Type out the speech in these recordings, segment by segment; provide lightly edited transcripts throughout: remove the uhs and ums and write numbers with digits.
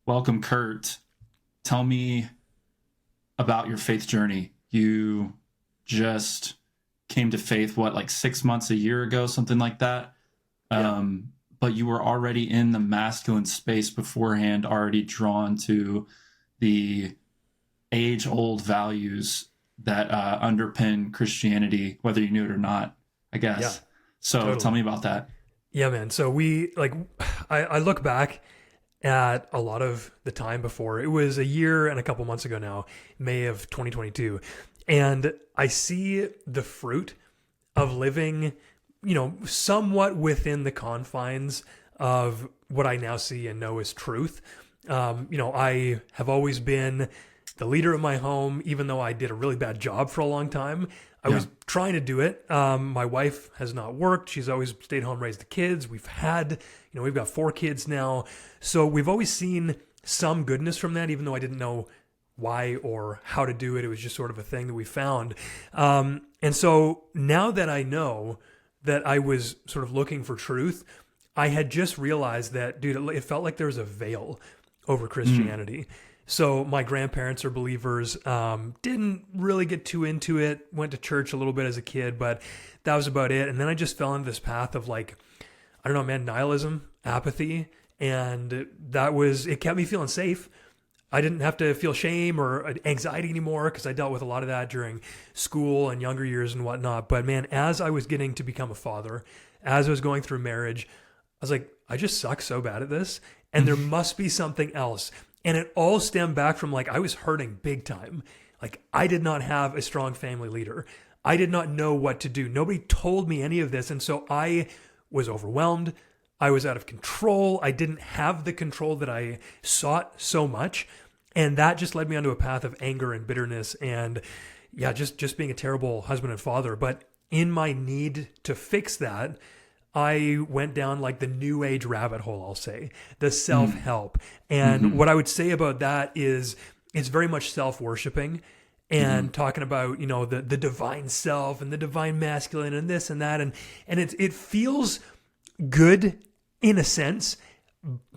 Welcome, Kurt. Tell me about your faith journey. You just came to faith, what, like 6 months, a year ago, something like that? Yeah. But you were already in the masculine space beforehand, already drawn to the age old values that underpin Christianity, whether you knew it or not, I Yeah, guess. So tell totally. me about that. Yeah, man. So I look back at a lot of the time before. It was a year and a couple months ago now, May of 2022. And I see the fruit of living, somewhat within the confines of what I now see and know as truth. I have always been the leader of my home, even though I did a really bad job for a long time. I Yeah. was trying to do it. My wife has not worked. She's always stayed home, raised the kids. We've got 4 kids now. So we've always seen some goodness from that, even though I didn't know why or how to do it. It was just sort of a thing that we found. And so now that I know that I was sort of looking for truth, I had just realized that, dude, it felt like there was a veil over Mm. Christianity. So my grandparents are believers. Didn't really get too into it. Went to church a little bit as a kid, but that was about it. And then I just fell into this path of like, I don't know, man, nihilism, apathy, and it kept me feeling safe. I didn't have to feel shame or anxiety anymore because I dealt with a lot of that during school and younger years and whatnot. But man, as I was getting to become a father, as I was going through marriage, I was like, I just suck so bad at this. And there must be something else. And it all stemmed back from like, I was hurting big time. Like, I did not have a strong family leader. I did not know what to do. Nobody told me any of this. And so I was overwhelmed. I was out of control. I didn't have the control that I sought so much. And that just led me onto a path of anger and bitterness and yeah, just being a terrible husband and father. But in my need to fix that, I went down like the new age rabbit hole, I'll say, the self Mm. help. And Hmm. what I would say about that is it's very much self worshiping Hmm. and talking about, the divine self and the divine masculine and this and that. And it feels good in a sense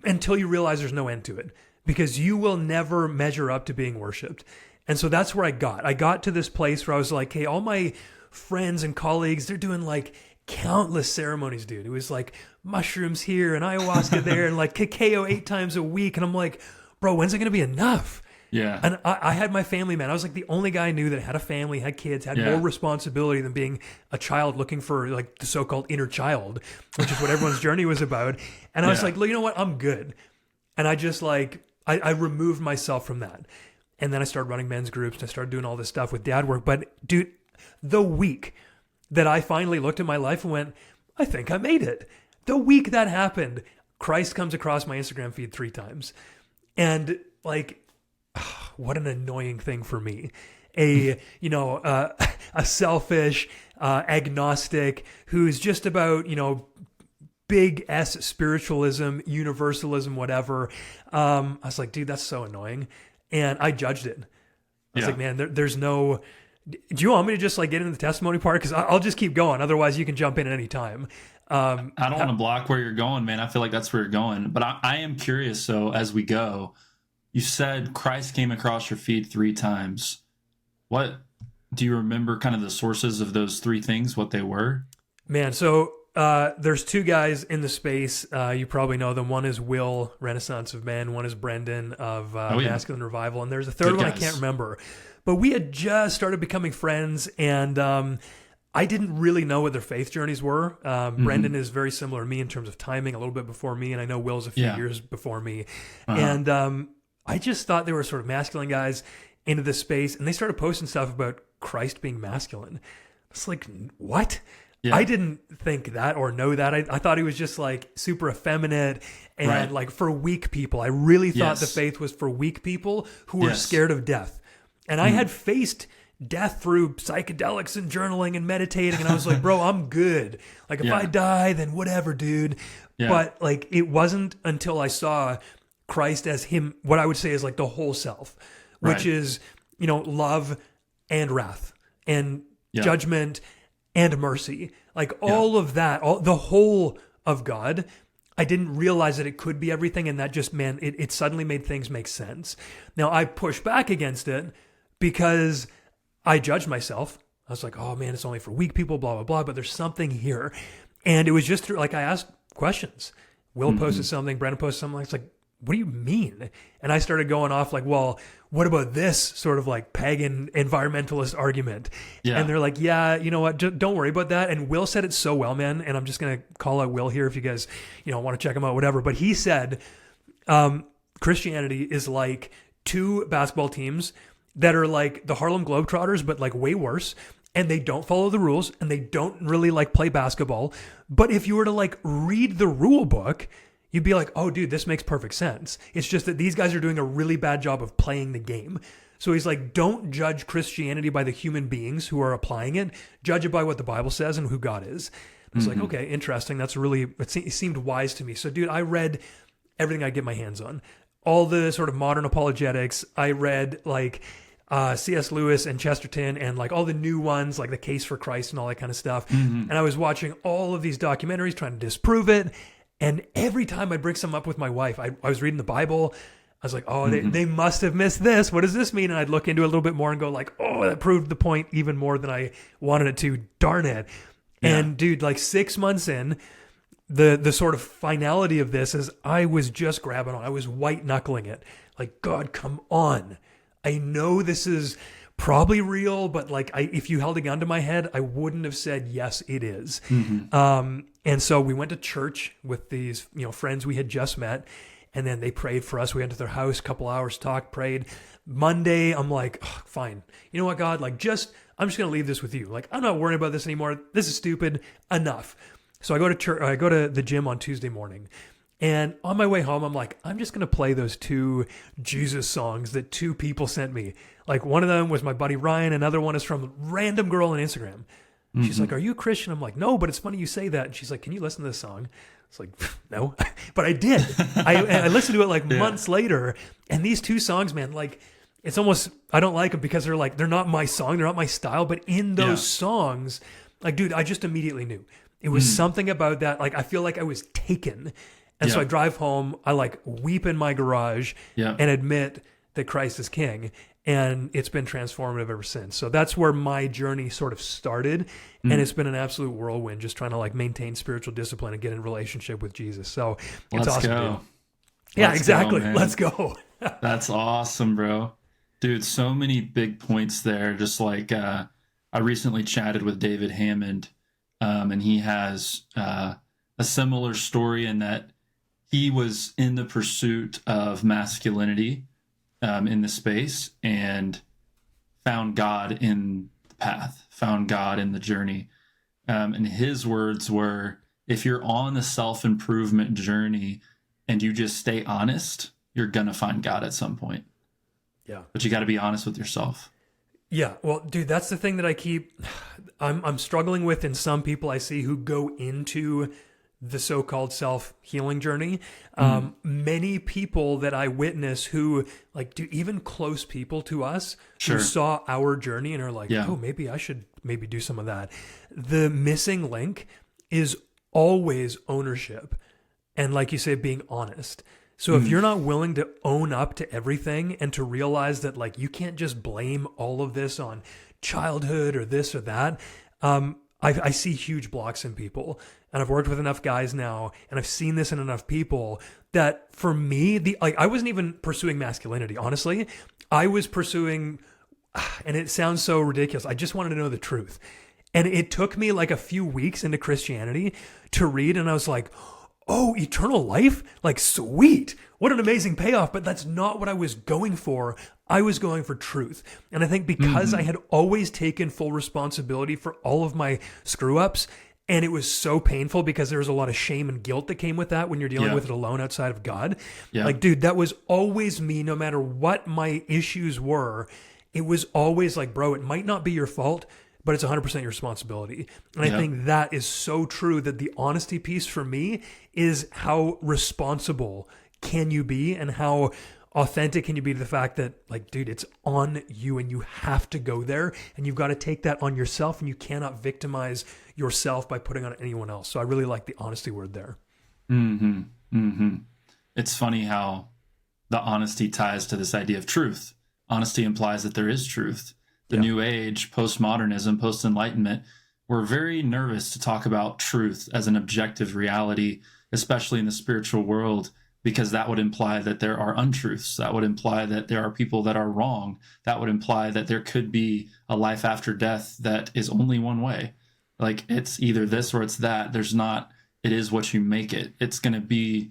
until you realize there's no end to it because you will never measure up to being worshiped. And so that's where I got. I got to this place where I was like, hey, all my friends and colleagues, they're doing like countless ceremonies, dude. It was like mushrooms here and ayahuasca there and like cacao 8 times a week. And I'm like, bro, when's it going to be enough? Yeah. And I had my family, man. I was like the only guy I knew that had a family, had kids, had more Yeah. responsibility than being a child looking for like the so-called inner child, which is what everyone's journey was about. And I was Yeah. like, look, you know what? I'm good. And I just like, I removed myself from that. And then I started running men's groups and I started doing all this stuff with dad work. But dude, the week that I finally looked at my life and went, I think I made it. The week that happened, Christ comes across my Instagram feed 3 times. And like, what an annoying thing for me. A selfish, agnostic who's just about, big S spiritualism, universalism, whatever. I was like, dude, that's so annoying. And I judged it. I was Yeah. like, man, there's no. Do you want me to just like get into the testimony part? Because I'll just keep going. Otherwise, you can jump in at any time. I don't want to block where you're going, man. I feel like that's where you're going. But I am curious. So as we go, you said Christ came across your feed 3 times. What do you remember kind of the sources of those 3 things, what they were? Man, so there's 2 guys in the space. You probably know them. One is Will, Renaissance of Men. One is Brendan of Oh, yeah. Masculine Revival. And there's a third Good one I can't guys. remember. But we had just started becoming friends, and I didn't really know what their faith journeys were. Brendan Hmm. is very similar to me in terms of timing, a little bit before me, and I know Will's a few Yeah. years before me. Uh-huh. And I just thought they were sort of masculine guys into this space, and they started posting stuff about Christ being masculine. It's like, what? I Yeah. didn't think that or know that. I thought he was just like super effeminate and Right. like for weak people. I really thought the Yes. faith was for weak people who were Yes. scared of death. And I Mm. had faced death through psychedelics and journaling and meditating. And I was like, bro, I'm good. Like if I Yeah. die, then whatever, dude. Yeah. But like it wasn't until I saw Christ as him, what I would say is like the whole self, which Right. is, love and wrath and Yeah. judgment and mercy. Like Yeah. all of that, the whole of God, I didn't realize that it could be everything. And that just, man, it suddenly made things make sense. Now I pushed back against it because I judged myself. I was like, oh man, it's only for weak people, blah, blah, blah. But there's something here. And it was just through, like, I asked questions. Will posted something, Brandon posted something. It's like, what do you mean? And I started going off like, well, what about this sort of like pagan environmentalist argument? Yeah. And they're like, yeah, you know what? Don't worry about that. And Will said it so well, man. And I'm just going to call out Will here if you guys, want to check him out, whatever. But he said, Christianity is like two basketball teams that are like the Harlem Globetrotters, but like way worse. And they don't follow the rules and they don't really like play basketball. But if you were to like read the rule book, you'd be like, oh, dude, this makes perfect sense. It's just that these guys are doing a really bad job of playing the game. So he's like, don't judge Christianity by the human beings who are applying it. Judge it by what the Bible says and who God is. I was like, okay, interesting. That's really, it seemed wise to me. So, dude, I read everything I get my hands on. All the sort of modern apologetics. I read like C.S. Lewis and Chesterton and like all the new ones, like The Case for Christ and all that kind of stuff. And I was watching all of these documentaries trying to disprove it. And every time I'd bring some up with my wife, I was reading the Bible. I was like, oh, they must have missed this. What does this mean? And I'd look into it a little bit more and go like, oh, that proved the point even more than I wanted it to. Darn it. Yeah. And dude, like 6 months in, the sort of finality of this is I was just grabbing on. I was white knuckling it. Like, God, come on. I know this is probably real, but like if you held a gun to my head, I wouldn't have said, yes, it is. And so we went to church with these, friends we had just met, and then they prayed for us. We went to their house, a couple hours, talked, prayed. Monday, I'm like, oh, fine. You know what, God, like I'm just going to leave this with you. Like, I'm not worrying about this anymore. This is stupid. Enough. So I go to church, I go to the gym on Tuesday morning. And on my way home, I'm like, I'm just going to play those 2 Jesus songs that 2 people sent me. Like one of them was my buddy Ryan. Another one is from a random girl on Instagram. She's like, are you a Christian? I'm like, no, but it's funny you say that. And she's like, can you listen to this song? It's like, no, but I did. I listened to it like months later. And these 2 songs, man, like it's almost, I don't like them because they're not my song. They're not my style. But in those songs, like, dude, I just immediately knew. It was something about that. Like, I feel like I was taken. And so I drive home, I like weep in my garage and admit that Christ is king. And it's been transformative ever since. So that's where my journey sort of started. And it's been an absolute whirlwind, just trying to like maintain spiritual discipline and get in relationship with Jesus. So it's awesome. Dude. Yeah, exactly. Let's go. That's awesome, bro. Dude, so many big points there. Just like I recently chatted with David Hammond, and he has a similar story in that he was in the pursuit of masculinity in the space and found God in the path, found God in the journey. And his words were, if you're on the self-improvement journey and you just stay honest, you're going to find God at some point. Yeah. But you got to be honest with yourself. Yeah. Well, dude, that's the thing that I'm struggling with in some people I see who go into the so-called self-healing journey. Many people that I witness who like do even close people to us who saw our journey and are like, oh, maybe I should do some of that. The missing link is always ownership. And like you say, being honest. So if you're not willing to own up to everything and to realize that like you can't just blame all of this on childhood or this or that, I see huge blocks in people, and I've worked with enough guys now, and I've seen this in enough people that for me, I wasn't even pursuing masculinity. Honestly, I was pursuing, and it sounds so ridiculous. I just wanted to know the truth, and it took me like a few weeks into Christianity to read, and I was like, oh, eternal life? Like, sweet. What an amazing payoff. But that's not what I was going for. I was going for truth. And I think because I had always taken full responsibility for all of my screw ups, and it was so painful because there was a lot of shame and guilt that came with that when you're dealing with it alone outside of God. Like, dude, that was always me, no matter what my issues were. It was always like, bro, it might not be your fault, but it's 100% your responsibility. And I think that is so true, that the honesty piece for me is how responsible can you be and how authentic can you be to the fact that, like, dude, it's on you and you have to go there and you've got to take that on yourself, and you cannot victimize yourself by putting on anyone else. So I really like the honesty word there. Mm-hmm. Mm-hmm. It's funny how the honesty ties to this idea of truth. Honesty implies that there is truth. The Yeah. new age, postmodernism, post enlightenment, we're very nervous to talk about truth as an objective reality, especially in the spiritual world, because that would imply that there are untruths. That would imply that there are people that are wrong. That would imply that there could be a life after death that is only one way. Like it's either this or it's that. There's not, it is what you make it. It's going to be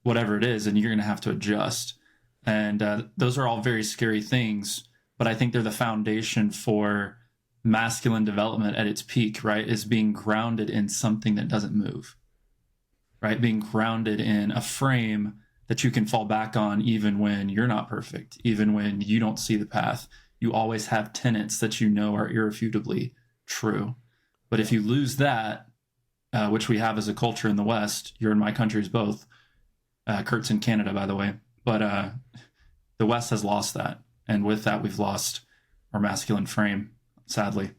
whatever it is, and you're going to have to adjust. And those are all very scary things, but I think they're the foundation for masculine development at its peak, right? Is being grounded in something that doesn't move, right? Being grounded in a frame that you can fall back on even when you're not perfect, even when you don't see the path. You always have tenets that you know are irrefutably true. But if you lose that, which we have as a culture in the West, you're in my countries both. Curt's in Canada, by the way. But the West has lost that. And with that, we've lost our masculine frame, sadly.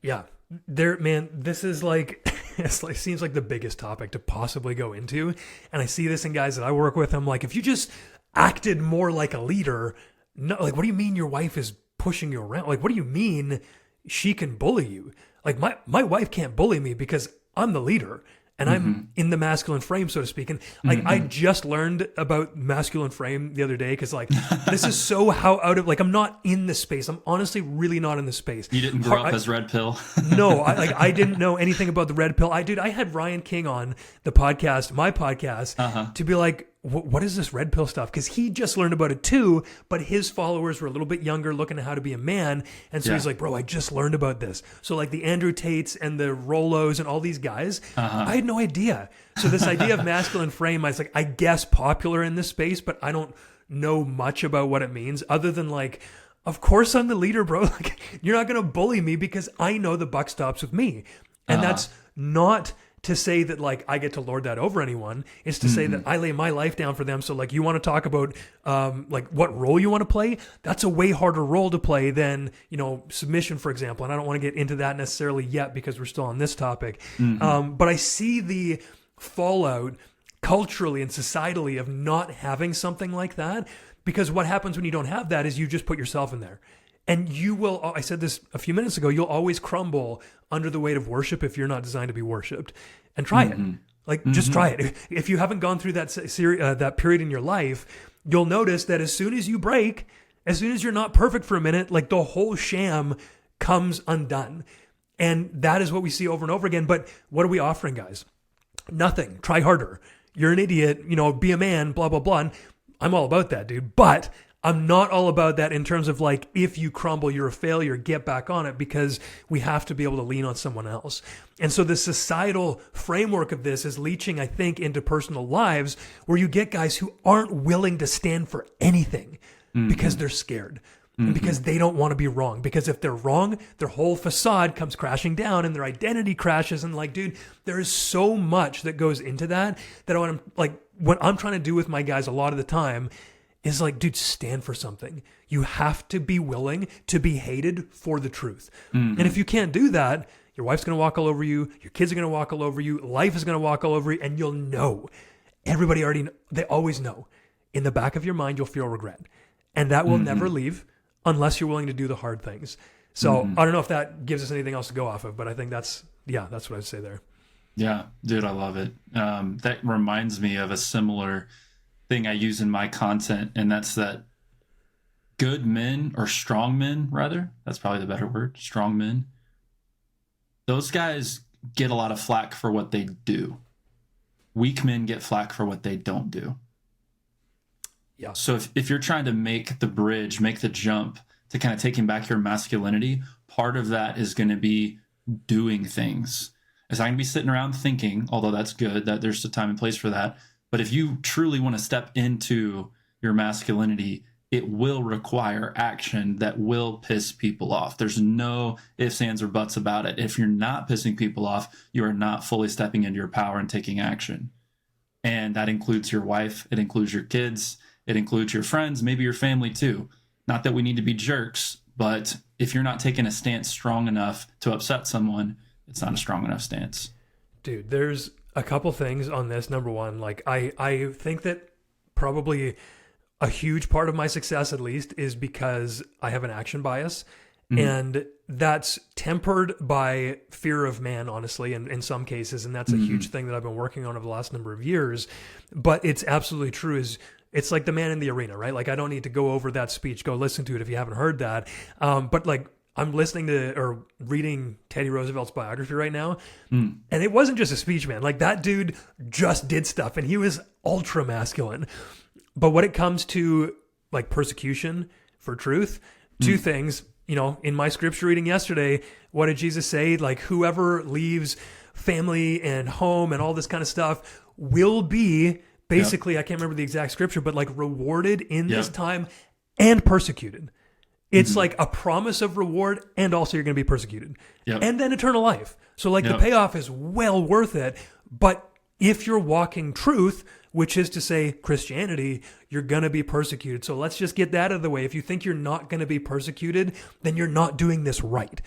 Yeah. There, man, this is like, it's like, seems like the biggest topic to possibly go into. And I see this in guys that I work with. I'm like, if you just acted more like a leader, no, like, what do you mean your wife is pushing you around? Like, what do you mean she can bully you? Like my wife can't bully me because I'm the leader and I'm in the masculine frame, so to speak. And like, I just learned about masculine frame the other day. Cause like, this is so how out of, like, I'm not in the space. I'm honestly really not in the space. You didn't grow up as Red Pill? No, I didn't know anything about the Red Pill. I had Ryan King on the podcast, my podcast, to be like, what is this Red Pill stuff? Because he just learned about it too, but his followers were a little bit younger, looking at how to be a man. And so he's like, bro, I just learned about this. So like the Andrew Tates and the Rollos and all these guys, I had no idea. So this idea of masculine frame, I was like, I guess popular in this space, but I don't know much about what it means other than like, of course I'm the leader, bro. Like, you're not going to bully me because I know the buck stops with me. And that's not to say that like I get to lord that over anyone. It's to say that I lay my life down for them. So like you want to talk about like what role you want to play, that's a way harder role to play than, you know, submission, for example. And I don't want to get into that necessarily yet because we're still on this topic. But I see the fallout culturally and societally of not having something like that, because what happens when you don't have that is you just put yourself in there. And you will, I said this a few minutes ago, you'll always crumble under the weight of worship if you're not designed to be worshiped. And try it. Like, just try it. If you haven't gone through that period in your life, you'll notice that as soon as you break, as soon as you're not perfect for a minute, like the whole sham comes undone. And that is what we see over and over again. But what are we offering, guys? Nothing. Try harder. You're an idiot, you know, be a man, blah, blah, blah. And I'm all about that, dude. But I'm not all about that in terms of like, if you crumble, you're a failure, get back on it, because we have to be able to lean on someone else. And so the societal framework of this is leaching, I think, into personal lives where you get guys who aren't willing to stand for anything because they're scared. And because they don't want to be wrong. Because if they're wrong, their whole facade comes crashing down and their identity crashes. And like, dude, there is so much that goes into that what I'm trying to do with my guys a lot of the time is like, dude, stand for something. You have to be willing to be hated for the truth. And if you can't do that, your wife's going to walk all over you. Your kids are going to walk all over you. Life is going to walk all over you. And you'll know. Everybody already know. They always know. In the back of your mind, you'll feel regret. And that will never leave unless you're willing to do the hard things. So I don't know if that gives us anything else to go off of, but I think that's what I'd say there. Yeah, dude, I love it. That reminds me of a similar thing I use in my content, and that's that good men, or strong men rather, that's probably the better word, strong men, those guys get a lot of flack for what they do. Weak men get flack for what they don't do. Yeah. So if you're trying to make the bridge, make the jump to kind of taking back your masculinity, part of that is going to be doing things. It's not going to be sitting around thinking, although that's good, that there's a time and place for that. But if you truly want to step into your masculinity, it will require action that will piss people off. There's no ifs, ands, or buts about it. If you're not pissing people off, you are not fully stepping into your power and taking action. And that includes your wife. It includes your kids. It includes your friends, maybe your family too. Not that we need to be jerks, but if you're not taking a stance strong enough to upset someone, it's not a strong enough stance. Dude, there's A couple things on this. Number one, like I think that probably a huge part of my success, at least, is because I have an action bias. And that's tempered by fear of man, honestly, and in some cases. And that's a huge thing that I've been working on over the last number of years. But it's absolutely true. It's like the man in the arena, right? Like, I don't need to go over that speech. Go listen to it if you haven't heard that. But like, I'm listening to or reading Teddy Roosevelt's biography right now. And it wasn't just a speech, man. Like, that dude just did stuff and he was ultra masculine. But when it comes to like persecution for truth, two things. You know, in my scripture reading yesterday, what did Jesus say? Like, whoever leaves family and home and all this kind of stuff will be basically, I can't remember the exact scripture, but like rewarded in this time and persecuted. It's like a promise of reward, and also you're going to be persecuted. And then eternal life. So like the payoff is well worth it. But if you're walking truth, which is to say Christianity, you're going to be persecuted. So let's just get that out of the way. If you think you're not going to be persecuted, then you're not doing this right.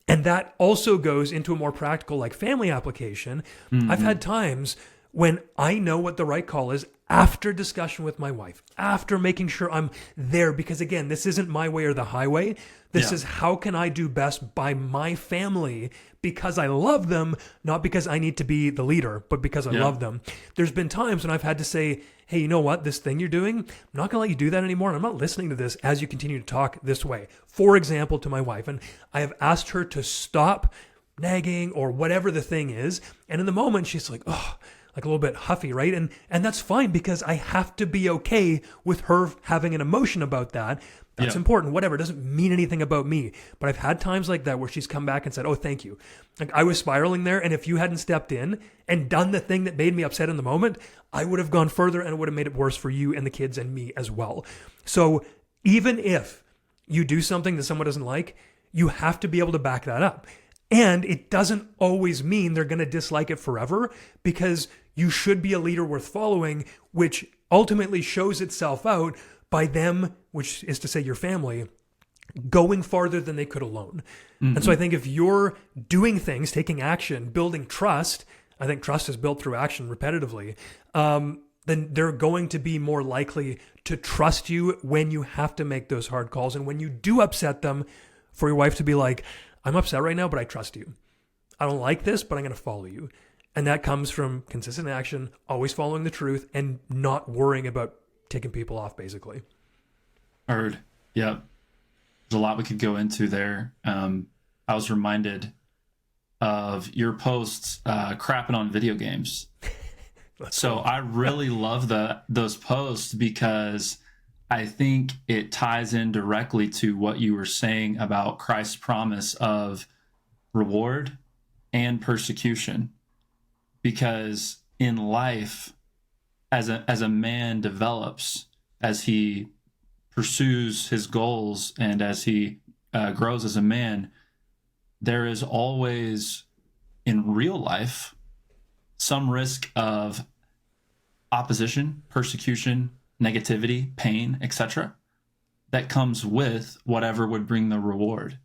And that also goes into a more practical, like family application. I've had times when I know what the right call is after discussion with my wife, after making sure I'm there, because again, this isn't my way or the highway. This is how can I do best by my family because I love them, not because I need to be the leader, but because I love them. There's been times when I've had to say, hey, you know what? This thing you're doing, I'm not going to let you do that anymore. And I'm not listening to this as you continue to talk this way. For example, to my wife. And I have asked her to stop nagging or whatever the thing is. And in the moment, she's like, oh, like a little bit huffy, right? And that's fine because I have to be okay with her having an emotion about that. That's important. Whatever. It doesn't mean anything about me. But I've had times like that where she's come back and said, oh, thank you. Like I was spiraling there. And if you hadn't stepped in and done the thing that made me upset in the moment, I would have gone further and it would have made it worse for you and the kids and me as well. So even if you do something that someone doesn't like, you have to be able to back that up. And it doesn't always mean they're going to dislike it forever, because you should be a leader worth following, which ultimately shows itself out by them, which is to say your family, going farther than they could alone. And so I think if you're doing things, taking action, building trust, I think trust is built through action repetitively, then they're going to be more likely to trust you when you have to make those hard calls. And when you do upset them, for your wife to be like, I'm upset right now, but I trust you. I don't like this, but I'm going to follow you. And that comes from consistent action, always following the truth, and not worrying about ticking people off, basically. Heard. Yeah. There's a lot we could go into there. I was reminded of your posts crapping on video games. So I really love those posts because I think it ties in directly to what you were saying about Christ's promise of reward and persecution. Because in life, as a man develops, as he pursues his goals and as he grows as a man, there is always in real life some risk of opposition, persecution, negativity, pain, etc., that comes with whatever would bring the reward.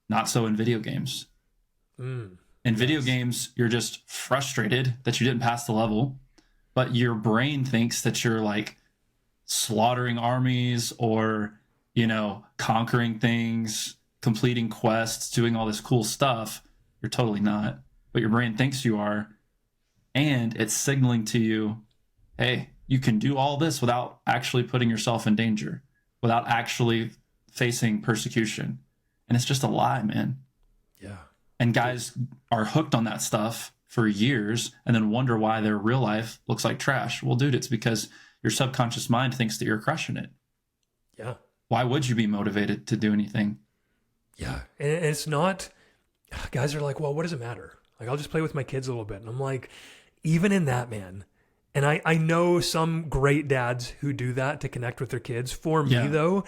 Not so in video games. In video games, you're just frustrated that you didn't pass the level, but your brain thinks that you're like slaughtering armies or, conquering things, completing quests, doing all this cool stuff. You're totally not, but your brain thinks you are. And it's signaling to you, hey, you can do all this without actually putting yourself in danger, without actually facing persecution. And it's just a lie, man. Yeah. And guys are hooked on that stuff for years and then wonder why their real life looks like trash. Well, dude, it's because your subconscious mind thinks that you're crushing it. Yeah. Why would you be motivated to do anything? Yeah. And it's not, guys are like, well, what does it matter? Like, I'll just play with my kids a little bit. And I'm like, even in that, man. And I know some great dads who do that to connect with their kids. For me, though,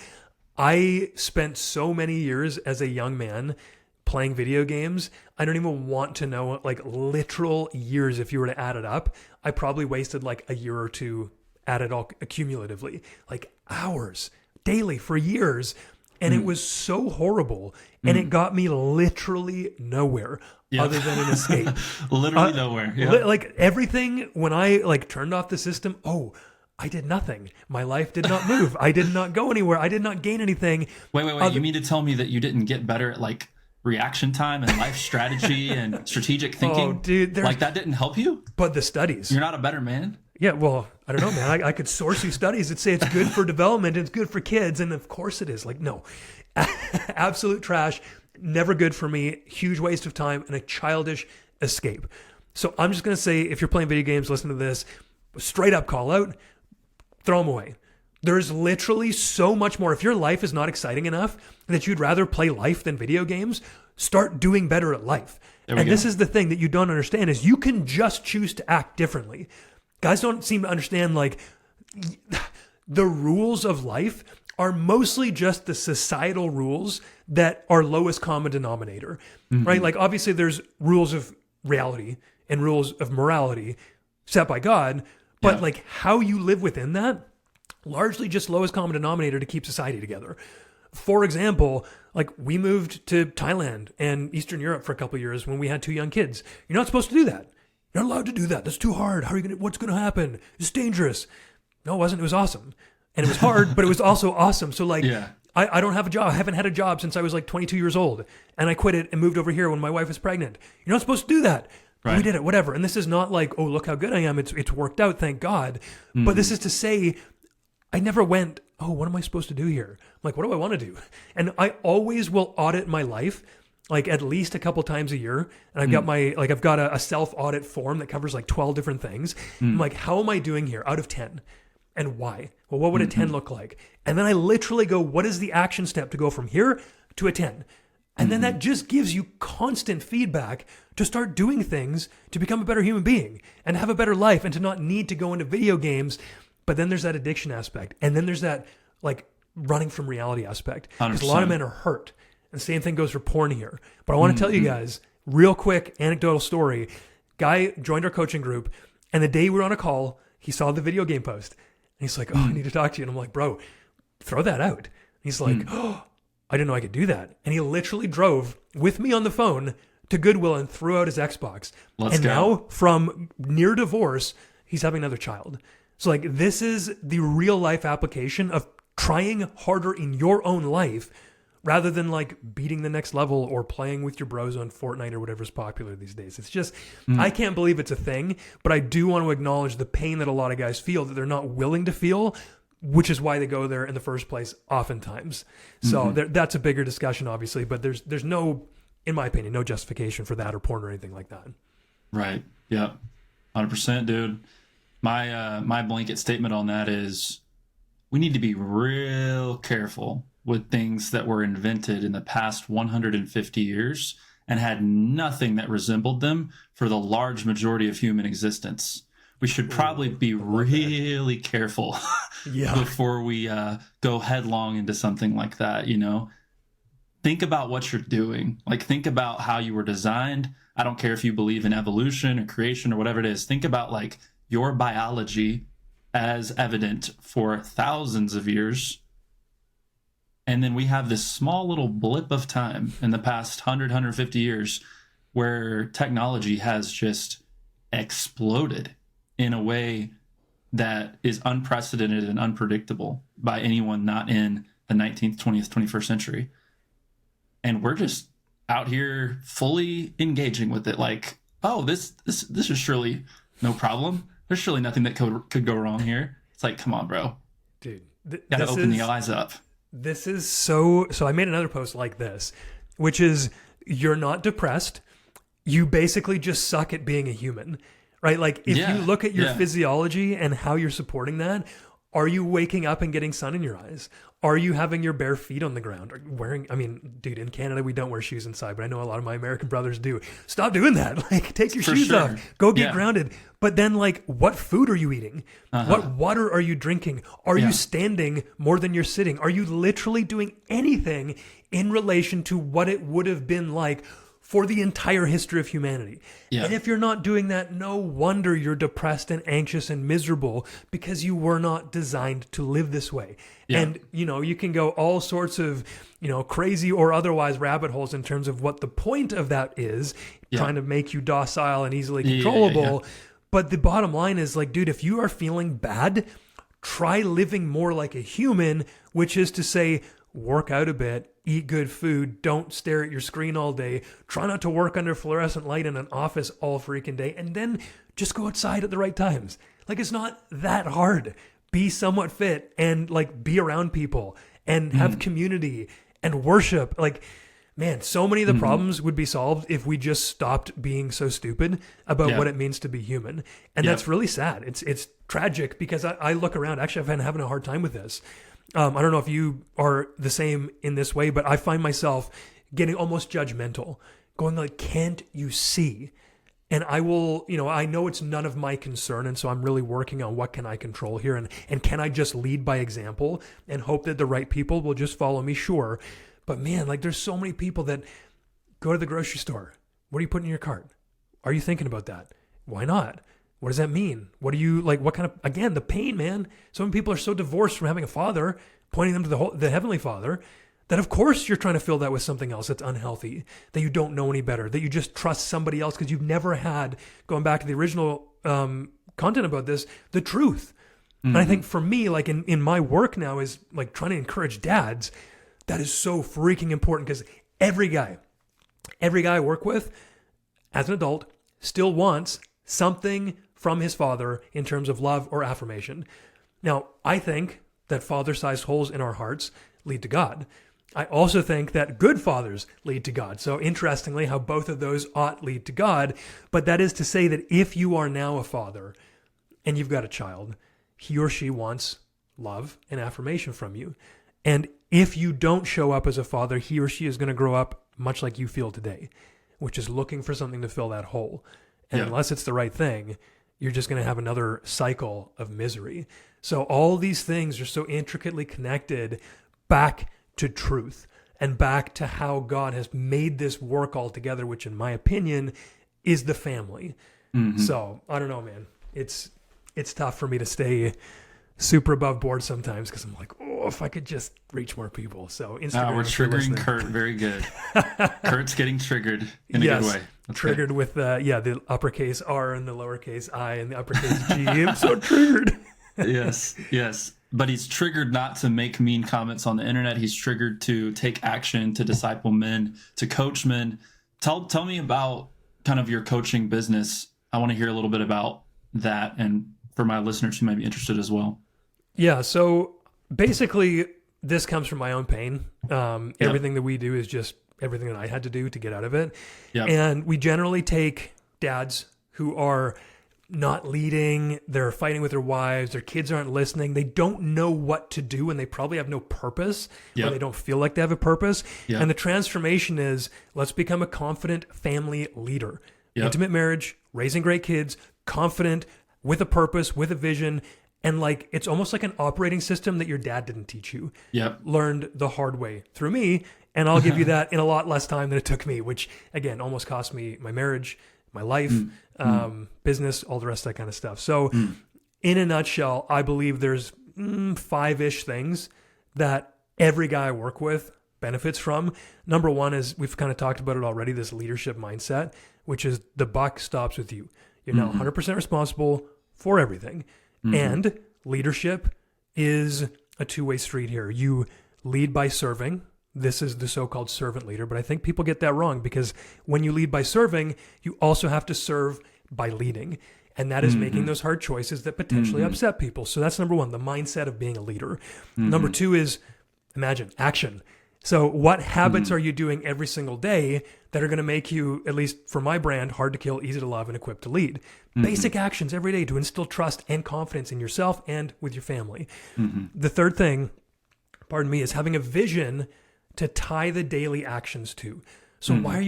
I spent so many years as a young man playing video games. I don't even want to know, like literal years, if you were to add it up. I probably wasted like a year or two at it all cumulatively, like hours daily for years And it was so horrible. And it got me literally nowhere other than an escape. Literally nowhere. Yeah. Like everything, when I like turned off the system, I did nothing. My life did not move. I did not go anywhere. I did not gain anything. Wait. You mean to tell me that you didn't get better at like reaction time and life strategy and strategic thinking? Oh, dude. Like that didn't help you? But the studies. You're not a better man? Yeah, well, I don't know, man. I could source you studies that say it's good for development, it's good for kids, and of course it is. Like, no. Absolute trash. Never good for me. Huge waste of time and a childish escape. So I'm just going to say, if you're playing video games, listen to this. Straight up call out. Throw them away. There's literally so much more. If your life is not exciting enough that you'd rather play life than video games, start doing better at life. And this is the thing that you don't understand is you can just choose to act differently. Guys don't seem to understand, like, the rules of life are mostly just the societal rules that are lowest common denominator, right? Like, obviously there's rules of reality and rules of morality set by God, but like how you live within that, largely just lowest common denominator to keep society together. For example, like we moved to Thailand and Eastern Europe for a couple of years when we had 2 young kids. You're not supposed to do that. You're not allowed to do that. That's too hard. How are you going to, what's going to happen? It's dangerous. No, it wasn't. It was awesome. And it was hard, but it was also awesome. So like, I don't have a job. I haven't had a job since I was like 22 years old. And I quit it and moved over here when my wife was pregnant. You're not supposed to do that. Right. We did it, whatever. And this is not like, oh, look how good I am. It's worked out, thank God. But this is to say, I never went, oh, what am I supposed to do here? I'm like, what do I want to do? And I always will audit my life like at least a couple times a year. And I've got I've got a self-audit form that covers like 12 different things. I'm like, how am I doing here out of 10? And why? Well, what would a 10 look like? And then I literally go, what is the action step to go from here to a 10? And then that just gives you constant feedback to start doing things to become a better human being and have a better life and to not need to go into video games. But then there's that addiction aspect. And then there's that like running from reality aspect. Because a lot of men are hurt. And the same thing goes for porn here. But I want to tell you guys, real quick anecdotal story. Guy joined our coaching group, and the day we were on a call, he saw the video game post. And he's like, oh, I need to talk to you. And I'm like, bro, throw that out. And he's like, oh, I didn't know I could do that. And he literally drove with me on the phone to Goodwill and threw out his Xbox. Now, from near divorce, he's having another child. So like, this is the real life application of trying harder in your own life rather than like beating the next level or playing with your bros on Fortnite or whatever's popular these days. It's just, I can't believe it's a thing, but I do want to acknowledge the pain that a lot of guys feel that they're not willing to feel, which is why they go there in the first place oftentimes. So that's a bigger discussion, obviously, but there's no, in my opinion, no justification for that or porn or anything like that. Right. Yeah. 100%, dude. My blanket statement on that is we need to be real careful with things that were invented in the past 150 years and had nothing that resembled them for the large majority of human existence. We should probably be really careful before we go headlong into something like that, you know? Think about what you're doing. Like, think about how you were designed. I don't care if you believe in evolution or creation or whatever it is. Think about, like, your biology as evident for thousands of years. And then we have this small little blip of time in the past 150 years where technology has just exploded in a way that is unprecedented and unpredictable by anyone not in the 19th, 20th, 21st century. And we're just out here fully engaging with it. Like, oh, this is surely no problem. There's surely nothing that could go wrong here. It's like, come on, bro. Dude. Gotta open the eyes up. This is so I made another post like this, which is you're not depressed. You basically just suck at being a human, right? Like if you look at your physiology and how you're supporting that, are you waking up and getting sun in your eyes? Are you having your bare feet on the ground? Or wearing, I mean, dude, in Canada, we don't wear shoes inside, but I know a lot of my American brothers do. Stop doing that. Like, take your shoes off. Go get grounded. But then, like, what food are you eating? What water are you drinking? Are you standing more than you're sitting? Are you literally doing anything in relation to what it would have been like for the entire history of humanity. Yeah. And if you're not doing that, no wonder you're depressed and anxious and miserable, because you were not designed to live this way. Yeah. And, you can go all sorts of, crazy or otherwise rabbit holes in terms of what the point of that is, trying to make you docile and easily controllable. Yeah. But the bottom line is like, dude, if you are feeling bad, try living more like a human, which is to say, work out a bit, eat good food, don't stare at your screen all day, try not to work under fluorescent light in an office all freaking day, and then just go outside at the right times. Like, it's not that hard. Be somewhat fit and like be around people and have community and worship. Like, man, so many of the problems would be solved if we just stopped being so stupid about what it means to be human. And that's really sad. It's tragic, because I look around. Actually, I've been having a hard time with this. I don't know if you are the same in this way, but I find myself getting almost judgmental, going like, can't you see? And I will, I know it's none of my concern. And so I'm really working on what can I control here? And can I just lead by example and hope that the right people will just follow me? Sure. But man, like, there's so many people that go to the grocery store. What are you putting in your cart? Are you thinking about that? Why not? What does that mean? What do you like? What kind of, again, the pain, man. So many people are so divorced from having a father, pointing them to the Heavenly Father, that of course you're trying to fill that with something else that's unhealthy, that you don't know any better, that you just trust somebody else because you've never had, going back to the original content about this, the truth. And I think for me, like in my work now, is like trying to encourage dads. That is so freaking important, because every guy I work with as an adult still wants something from his father in terms of love or affirmation. Now, I think that father-sized holes in our hearts lead to God. I also think that good fathers lead to God. So interestingly, how both of those ought lead to God. But that is to say that if you are now a father and you've got a child, he or she wants love and affirmation from you. And if you don't show up as a father, he or she is going to grow up much like you feel today, which is looking for something to fill that hole. And unless it's the right thing, you're just going to have another cycle of misery. So all these things are so intricately connected back to truth and back to how God has made this work all together, which in my opinion is the family. So I don't know, man. It's tough for me to stay super above board sometimes, because I'm like, oh, if I could just reach more people. So Instagram. We're triggering Curt. Very good. Kurt's getting triggered in a good way. That's triggered good. With the uppercase R and the lowercase I and the uppercase G. I'm so triggered. Yes. But he's triggered not to make mean comments on the internet. He's triggered to take action, to disciple men, to coach men. Tell me about kind of your coaching business. I want to hear a little bit about that, and for my listeners who might be interested as well. Yeah, so basically this comes from my own pain. Everything that we do is just everything that I had to do to get out of it. And we generally take dads who are not leading, they're fighting with their wives, their kids aren't listening, they don't know what to do, and they probably have no purpose, or they don't feel like they have a purpose. And the transformation is, let's become a confident family leader. Intimate marriage, raising great kids, confident, with a purpose, with a vision. And like, it's almost like an operating system that your dad didn't teach you. Learned the hard way through me. And I'll give you that in a lot less time than it took me, which again, almost cost me my marriage, my life, business, all the rest of that kind of stuff. So in a nutshell, I believe there's 5-ish things that every guy I work with benefits from. Number one is, we've kind of talked about it already, this leadership mindset, which is the buck stops with you. You're now 100% responsible for everything. And leadership is a two-way street here. You lead by serving. This is the so-called servant leader, but I think people get that wrong, because when you lead by serving, you also have to serve by leading. And that is making those hard choices that potentially upset people. So that's number one, the mindset of being a leader. Number two is, imagine, action. So what habits are you doing every single day that are going to make you, at least for my brand, hard to kill, easy to love, and equipped to lead? Basic actions every day to instill trust and confidence in yourself and with your family. The third thing, is having a vision to tie the daily actions to. So why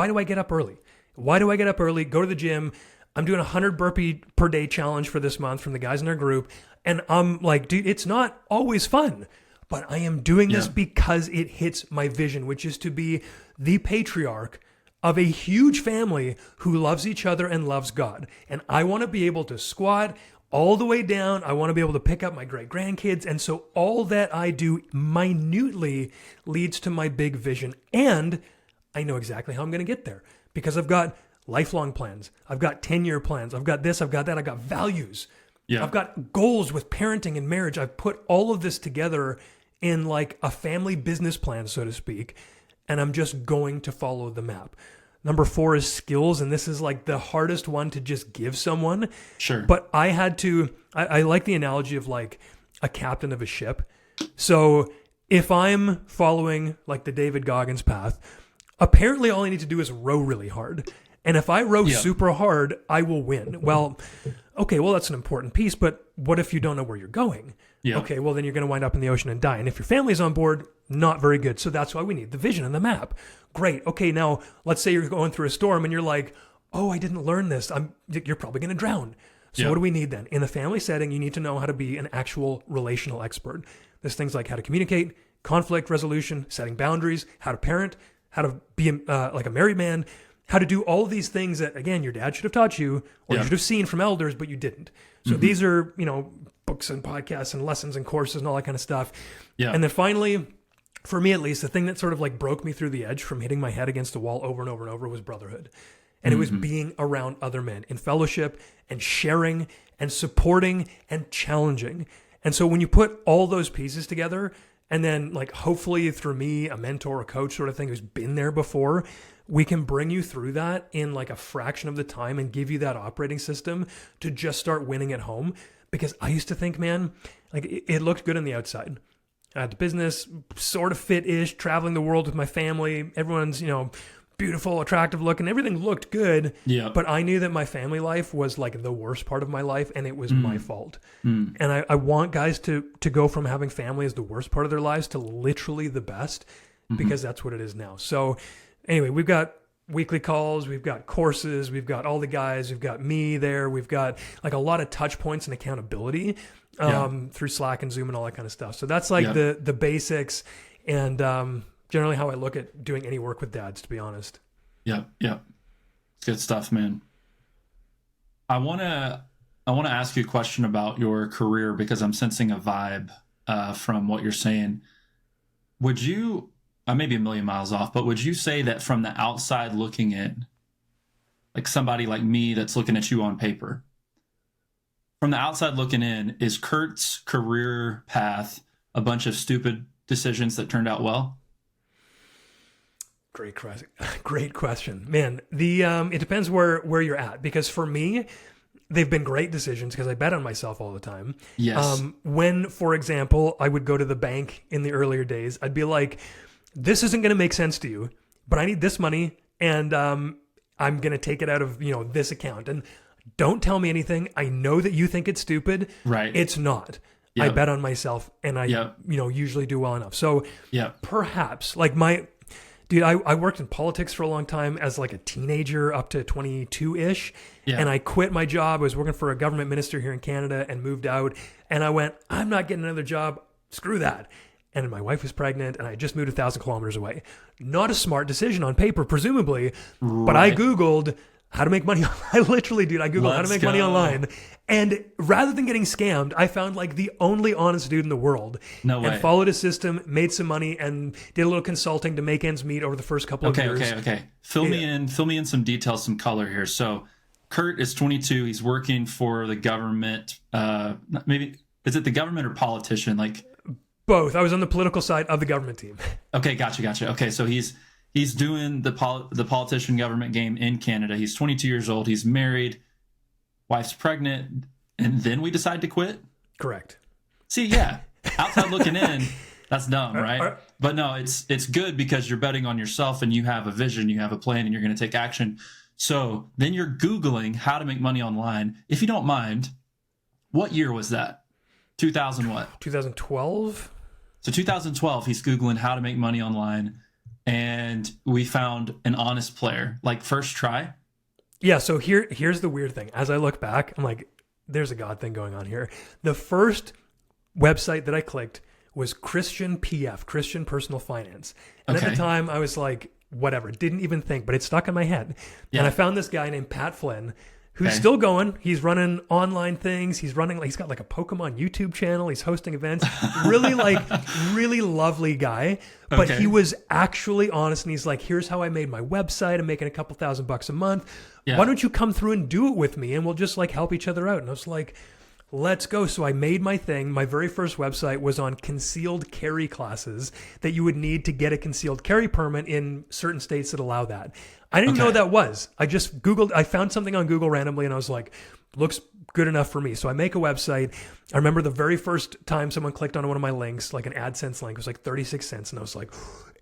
do I get up early? Why do I get up early, go to the gym? I'm doing a 100 burpee per day challenge for this month from the guys in our group. And I'm like, dude, it's not always fun. But I am doing this because it hits my vision, which is to be the patriarch of a huge family who loves each other and loves God. And I want to be able to squat all the way down. I want to be able to pick up my great grandkids. And so all that I do minutely leads to my big vision. And I know exactly how I'm going to get there because I've got lifelong plans. I've got 10-year plans. I've got this, I've got that. I've got values. Yeah. I've got goals with parenting and marriage. I've put all of this together in like a family business plan, so to speak. And I'm just going to follow the map. Number 4 is skills. And this is like the hardest one to just give someone. Sure. But I had to, I like the analogy of like a captain of a ship. So if I'm following like the David Goggins path, apparently all I need to do is row really hard. And if I row super hard, I will win. Well, okay, well, that's an important piece, but what if you don't know where you're going? Yeah. Okay, well, then you're going to wind up in the ocean and die. And if your family's on board, not very good. So that's why we need the vision and the map. Great. Okay, now let's say you're going through a storm and you're like, oh, I didn't learn this. You're probably going to drown. So what do we need then? In the family setting, you need to know how to be an actual relational expert. There's things like how to communicate, conflict resolution, setting boundaries, how to parent, how to be like a married man, how to do all of these things that, again, your dad should have taught you or you should have seen from elders, but you didn't. So these are, books and podcasts and lessons and courses and all that kind of stuff. Yeah. And then finally, for me at least, the thing that sort of like broke me through the edge from hitting my head against the wall over and over and over was brotherhood. And it was being around other men in fellowship and sharing and supporting and challenging. And so when you put all those pieces together, and then like hopefully through me, a mentor, a coach sort of thing who's been there before, we can bring you through that in like a fraction of the time and give you that operating system to just start winning at home. Because I used to think, man, like it looked good on the outside. I had the business, sort of fit-ish, traveling the world with my family. Everyone's, beautiful, attractive looking. Everything looked good. Yeah. But I knew that my family life was like the worst part of my life and it was my fault. And I want guys to go from having family as the worst part of their lives to literally the best because that's what it is now. So anyway, we've got weekly calls, we've got courses, we've got all the guys, we've got me there, we've got like a lot of touch points and accountability through Slack and Zoom and all that kind of stuff. So that's like the basics and generally how I look at doing any work with dads, to be honest. Yeah. Good stuff, man. I want to ask you a question about your career because I'm sensing a vibe from what you're saying. Would you, I may be a million miles off, but would you say that from the outside looking in, like somebody like me that's looking at you on paper, from the outside looking in, is Curt's career path a bunch of stupid decisions that turned out well? Great question, man. It depends where you're at, because for me, they've been great decisions because I bet on myself all the time. Yes. When, for example, I would go to the bank in the earlier days, I'd be like, this isn't going to make sense to you, but I need this money and I'm going to take it out of, this account. And don't tell me anything. I know that you think it's stupid. Right. It's not. Yep. I bet on myself and I, usually do well enough. So perhaps like I worked in politics for a long time as like a teenager up to 22-ish. Yeah. And I quit my job. I was working for a government minister here in Canada and moved out. And I went, I'm not getting another job. Screw that. And my wife was pregnant and I just moved 1,000 kilometers away. Not a smart decision on paper, presumably. Right. But I Googled how to make money. I literally, I Googled how to make money online. And rather than getting scammed, I found like the only honest dude in the world. No way. And followed a system, made some money, and did a little consulting to make ends meet over the first couple of years. Okay. Fill me in some details, some color here. So Curt is 22. He's working for the government. Maybe, is it the government or politician? Like both. I was on the political side of the government team. Okay, gotcha. Okay, so he's doing the politician government game in Canada. He's 22 years old. He's married. Wife's pregnant, and then we decide to quit? Correct. See, yeah, outside looking in, that's dumb, right? But no, it's good because you're betting on yourself and you have a vision, you have a plan, and you're going to take action. So then you're Googling how to make money online. If you don't mind, what year was that? 2000 what? 2012. So 2012, he's Googling how to make money online, and we found an honest player, like first try. Yeah, so here's the weird thing. As I look back, I'm like, there's a God thing going on here. The first website that I clicked was Christian PF, Christian Personal Finance. And at the time, I was like, whatever. Didn't even think, but it stuck in my head. Yeah. And I found this guy named Pat Flynn, who's still going. He's running online things. He's got like a Pokemon YouTube channel. He's hosting events. Really really lovely guy. But he was actually honest, and he's like, here's how I made my website. I'm making a couple $1,000 a month. Yeah. Why don't you come through and do it with me, and we'll just like help each other out? And I was like, let's go. So I made my thing. My very first website was on concealed carry classes that you would need to get a concealed carry permit in certain states that allow that. I didn't know what that was. I just Googled, I found something on Google randomly, and I was like, looks good enough for me. So I make a website. I remember the very first time someone clicked on one of my links, like an AdSense link, it was like 36 cents. And I was like,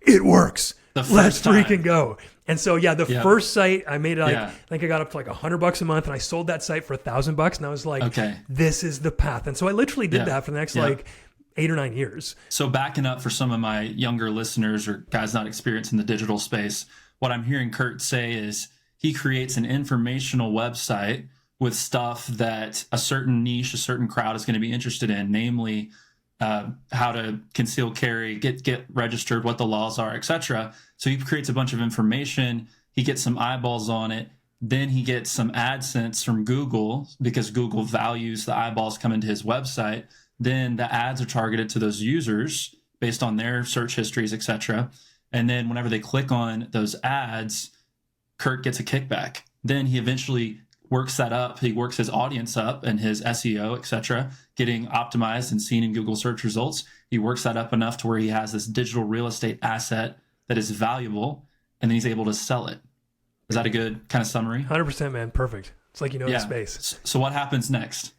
it works. Let's freaking go. And so, the first site I made, I think I got up to like $100 a month, and I sold that site for $1,000. And I was like, this is the path. And so I literally did that for the next 8 or 9 years. So backing up for some of my younger listeners or guys not experienced in the digital space, what I'm hearing Curt say is he creates an informational website with stuff that a certain niche, a certain crowd is going to be interested in, namely how to conceal carry, get registered, what the laws are, etc. So he creates a bunch of information. He gets some eyeballs on it. Then he gets some AdSense from Google because Google values the eyeballs coming to his website. Then the ads are targeted to those users based on their search histories, etc. And then whenever they click on those ads, Curt gets a kickback. Then he eventually works that up. He works his audience up and his SEO, etc., getting optimized and seen in Google search results. He works that up enough to where he has this digital real estate asset that is valuable, and then he's able to sell it. Is that a good kind of summary? 100%, man. Perfect. It's like, the space. So what happens next?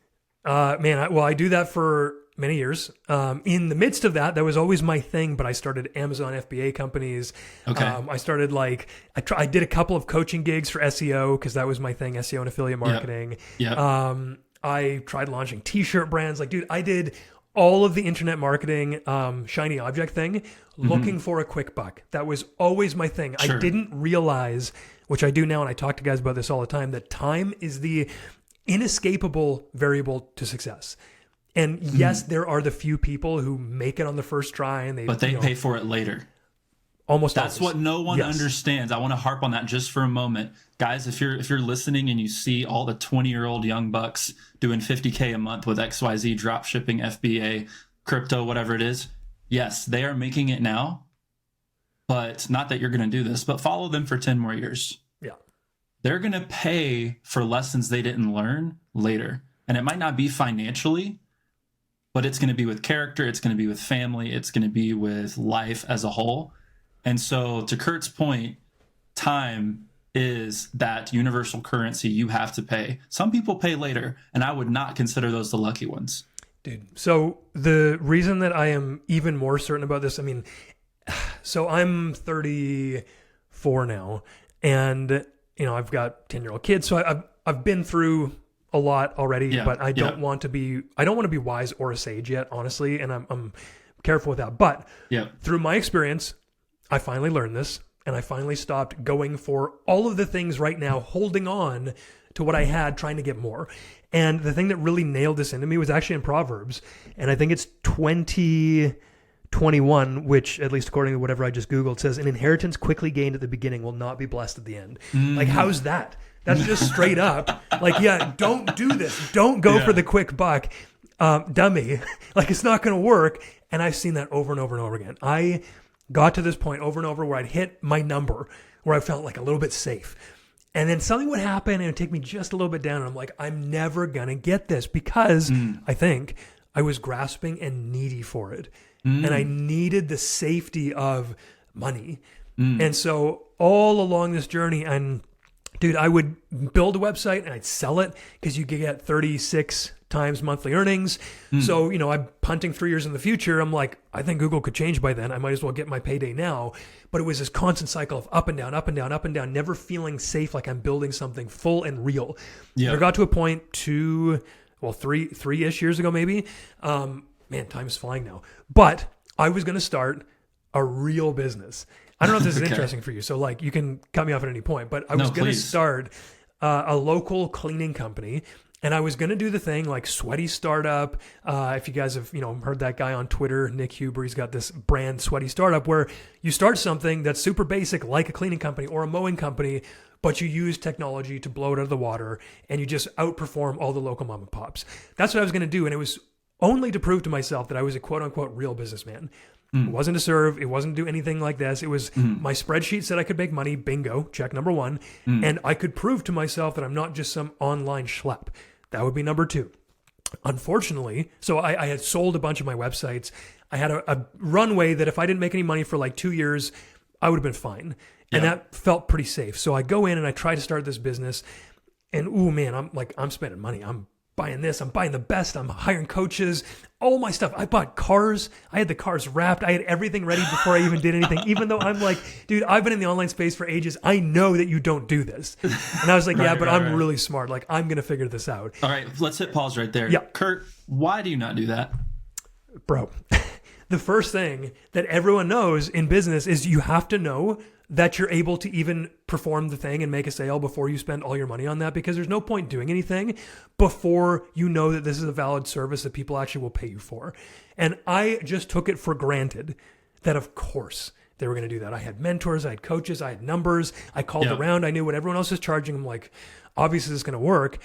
I do that for many years. In the midst of that, that was always my thing, but I started Amazon FBA companies. I started I did a couple of coaching gigs for SEO because that was my thing, SEO and affiliate marketing. I tried launching t-shirt brands. I did all of the internet marketing, shiny object thing, looking for a quick buck. That was always my thing. Sure. I didn't realize, which I do now, and I talk to guys about this all the time, that time is the inescapable variable to success. And yes, there are the few people who make it on the first try, and they pay for it later. Almost that's always. What no one understands. I want to harp on that just for a moment, guys. If you're listening and you see all the 20-year-old young bucks doing $50K a month with XYZ drop shipping, FBA, crypto, whatever it is, yes, they are making it now. But not that you're going to do this, but follow them for 10 more years. Yeah, they're going to pay for lessons they didn't learn later, and it might not be financially, but it's going to be with character. It's going to be with family. It's going to be with life as a whole. And so to Curt's point, time is that universal currency you have to pay. Some people pay later, and I would not consider those the lucky ones. Dude, so the reason that I am even more certain about this, so I'm 34 now, and I've got 10-year-old kids, so I've been through a lot already, but I don't want to be wise or a sage yet, honestly, and I'm careful with that. But through my experience, I finally learned this, and I finally stopped going for all of the things right now, holding on to what I had, trying to get more. And the thing that really nailed this into me was actually in Proverbs, and I think it's 20:21, which, at least according to whatever I just Googled, says, an inheritance quickly gained at the beginning will not be blessed at the end. Like, how's that? That's just straight up. Don't do this. Don't go for the quick buck, dummy. It's not going to work. And I've seen that over and over and over again. I got to this point over and over where I'd hit my number, where I felt like a little bit safe. And then something would happen and it would take me just a little bit down. And I'm like, I'm never going to get this because I think I was grasping and needy for it. And I needed the safety of money. And so all along this journey, and dude, I would build a website and I'd sell it because you could get 36 times monthly earnings. So, I'm punting 3 years in the future. I'm like, I think Google could change by then. I might as well get my payday now. But it was this constant cycle of up and down, up and down, up and down, never feeling safe, like I'm building something full and real. I got to a point 3-ish years ago, maybe. Man, time is flying now. But I was going to start a real business. I don't know if this is interesting for you. So you can cut me off at any point, but I was going to start a local cleaning company. And I was going to do the thing like sweaty startup. If you guys have, heard that guy on Twitter, Nick Huber, he's got this brand Sweaty Startup where you start something that's super basic like a cleaning company or a mowing company, but you use technology to blow it out of the water and you just outperform all the local mom and pops. That's what I was going to do. And it was only to prove to myself that I was a quote unquote real businessman. It wasn't to serve. It wasn't to do anything like this. It was my spreadsheet said I could make money. Bingo. Check number one. And I could prove to myself that I'm not just some online schlep. That would be number two. Unfortunately, so I had sold a bunch of my websites. I had a runway that if I didn't make any money for like 2 years, I would have been fine. And that felt pretty safe. So I go in and I try to start this business and I'm spending money. I'm buying this, I'm buying the best, I'm hiring coaches, all my stuff. I bought cars. I had the cars wrapped. I had everything ready before I even did anything, even though I'm like, dude, I've been in the online space for ages. I know that you don't do this. And I was like, I'm really smart. Like, I'm going to figure this out. All right, let's hit pause right there. Yeah. Curt, why do you not do that? Bro, the first thing that everyone knows in business is you have to know that you're able to even perform the thing and make a sale before you spend all your money on that, because there's no point doing anything before you know that this is a valid service that people actually will pay you for. And I just took it for granted that of course they were going to do that. I had mentors, I had coaches, I had numbers. I called around. I knew what everyone else was charging. I'm like, obviously this is going to work,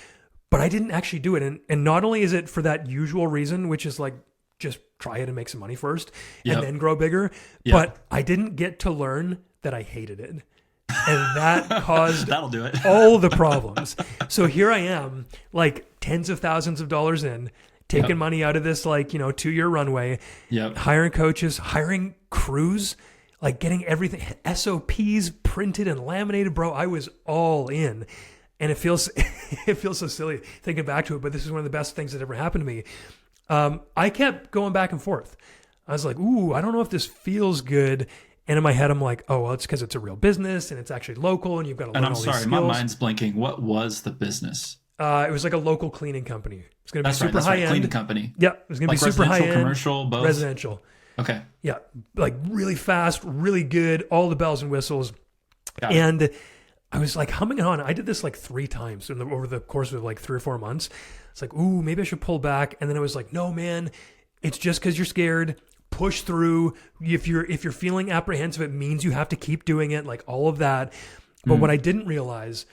but I didn't actually do it. And not only is it for that usual reason, which is like, just try it and make some money first and then grow bigger. But I didn't get to learn that I hated it. And that caused That'll do it. all the problems. So here I am, like tens of thousands of dollars in, taking money out of this, 2-year runway, hiring coaches, hiring crews, like getting everything, SOPs printed and laminated, bro. I was all in. And it feels so silly thinking back to it, but this is one of the best things that ever happened to me. I kept going back and forth. I was like, ooh, I don't know if this feels good. And in my head, I'm like, oh, well, it's because it's a real business and it's actually local and you've got to learn all these skills. And I'm sorry, my mind's blanking. What was the business? It was like a local cleaning company. It's going to be super high end. Cleaning company. Yeah, it was going to be super high end. Commercial, both? Residential. Okay. Yeah, like really fast, really good, all the bells and whistles. And I was like humming it on. I did this like 3 times over the course of like 3 or 4 months. It's like, ooh, maybe I should pull back. And then I was like, no, man, it's just because you're scared. Push through. If you're feeling apprehensive, it means you have to keep doing it, like all of that. But what I didn't realize,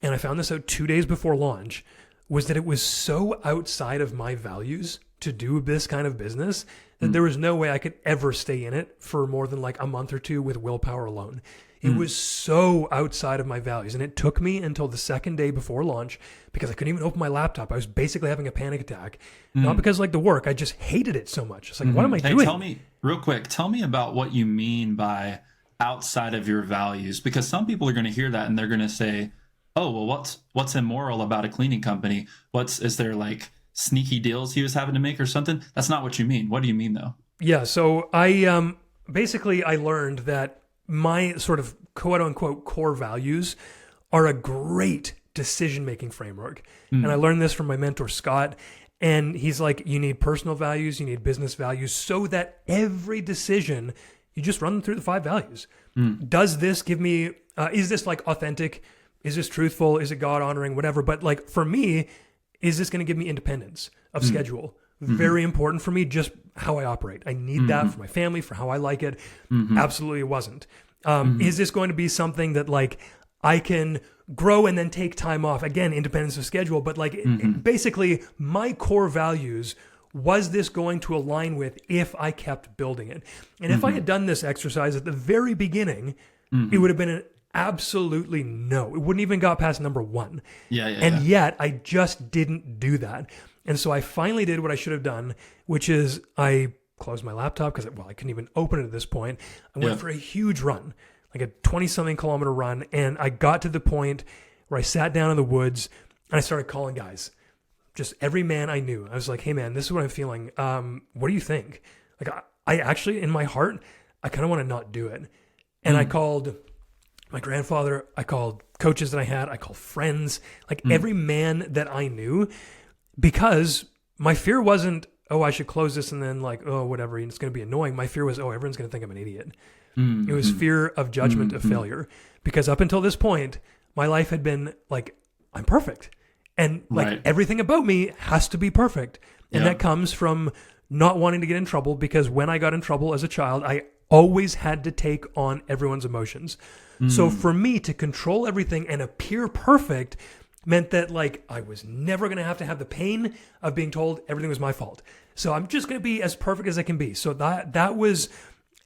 and I found this out 2 days before launch, was that it was so outside of my values to do this kind of business that there was no way I could ever stay in it for more than like a month or 2 with willpower alone. It was so outside of my values. And it took me until the second day before launch because I couldn't even open my laptop. I was basically having a panic attack. Not because like the work, I just hated it so much. It's like, what am I doing? Tell me real quick, tell me about what you mean by outside of your values, because some people are going to hear that and they're going to say, oh, well, what's immoral about a cleaning company? Is there like sneaky deals he was having to make or something? That's not what you mean. What do you mean though? Yeah. So I learned that my sort of quote unquote core values are a great decision-making framework. And I learned this from my mentor, Scott. And he's like, you need personal values, you need business values, so that every decision, you just run them through the 5 values. Does this give me, is this like authentic? Is this truthful? Is it God honoring? Whatever. But like for me, is this going to give me independence of schedule? Very important for me, just how I operate. I need that for my family, for how I like it. Absolutely it wasn't. Is this going to be something that like I can grow and then take time off? Again, independence of schedule. But like basically my core values, was this going to align with if I kept building it? And if I had done this exercise at the very beginning, it would have been an absolutely no. It wouldn't even got past number 1. Yet I just didn't do that. And so I finally did what I should have done, which is I closed my laptop because I couldn't even open it at this point. I went for a huge run, like a 20-something kilometer run. And I got to the point where I sat down in the woods and I started calling guys, just every man I knew. I was like, hey man, this is what I'm feeling. What do you think? Like I actually, in my heart, I kind of want to not do it. And I called my grandfather, I called coaches that I had, I called friends, like every man that I knew, because my fear wasn't, oh, I should close this and then like, oh, whatever, it's going to be annoying. My fear was, oh, everyone's going to think I'm an idiot. It was fear of judgment, of failure. Because up until this point, my life had been like, I'm perfect. And like Right. everything about me has to be perfect. And Yeah. that comes from not wanting to get in trouble, because when I got in trouble as a child, I always had to take on everyone's emotions. So for me to control everything and appear perfect meant that like I was never going to have the pain of being told everything was my fault. So I'm just going to be as perfect as I can be. So that was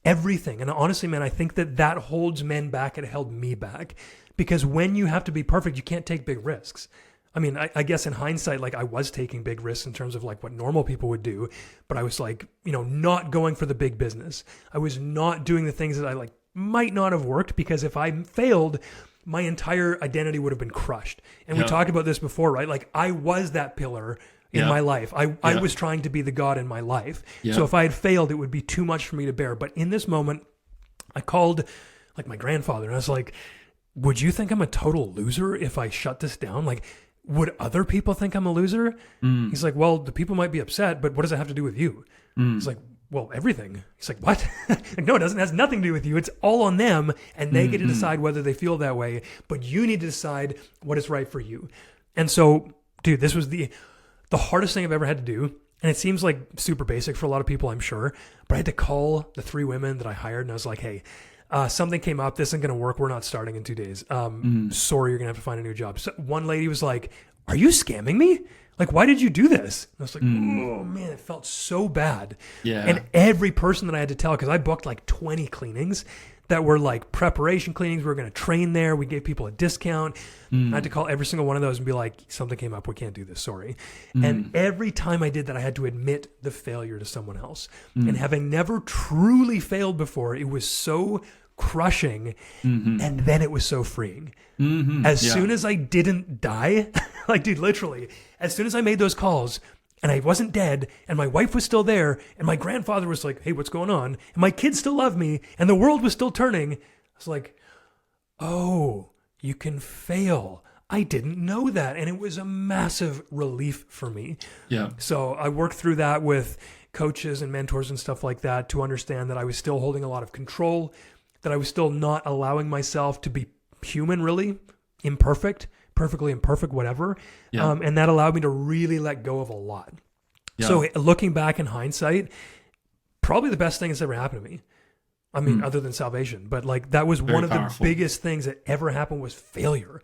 everything. And honestly, man, I think that holds men back. It held me back, because when you have to be perfect, you can't take big risks. I mean, I guess in hindsight, like I was taking big risks in terms of like what normal people would do, but I was like, not going for the big business. I was not doing the things that I like might not have worked, because if I failed, my entire identity would have been crushed. And we talked about this before, right? Like I was that pillar in my life. I was trying to be the God in my life. So if I had failed, it would be too much for me to bear. But in this moment, I called like my grandfather and I was like, would you think I'm a total loser if I shut this down? Like, would other people think I'm a loser? He's like, well, the people might be upset, but what does it have to do with you? He's like, well, everything. He's like, what? Like, no, it doesn't. It has nothing to do with you. It's all on them, and they get to decide whether they feel that way, but you need to decide what is right for you. And so, dude, this was the hardest thing I've ever had to do. And it seems like super basic for a lot of people, I'm sure, but I had to call the 3 women that I hired, and I was like, hey, something came up. This isn't going to work. We're not starting in 2 days. Sorry, you're going to have to find a new job. So one lady was like, are you scamming me? Like, why did you do this? And I was like, oh man, it felt so bad. Yeah. And every person that I had to tell, because I booked like 20 cleanings that were like preparation cleanings. We were going to train there. We gave people a discount. I had to call every single one of those and be like, something came up. We can't do this. Sorry. And every time I did that, I had to admit the failure to someone else. And having never truly failed before, it was so crushing. And then it was so freeing. As soon as I didn't die, like, dude, literally, as soon as I made those calls and I wasn't dead and my wife was still there and my grandfather was like, hey, what's going on? And my kids still love me and the world was still turning. I was like, oh, you can fail. I didn't know that. And it was a massive relief for me. Yeah. So I worked through that with coaches and mentors and stuff like that to understand that I was still holding a lot of control, that I was still not allowing myself to be human, really imperfect, perfectly imperfect, whatever. Yeah. And that allowed me to really let go of a lot. Yeah. So looking back in hindsight, probably the best thing that's ever happened to me. I mean, other than salvation, but like that was Very one of powerful. the biggest things that ever happened was failure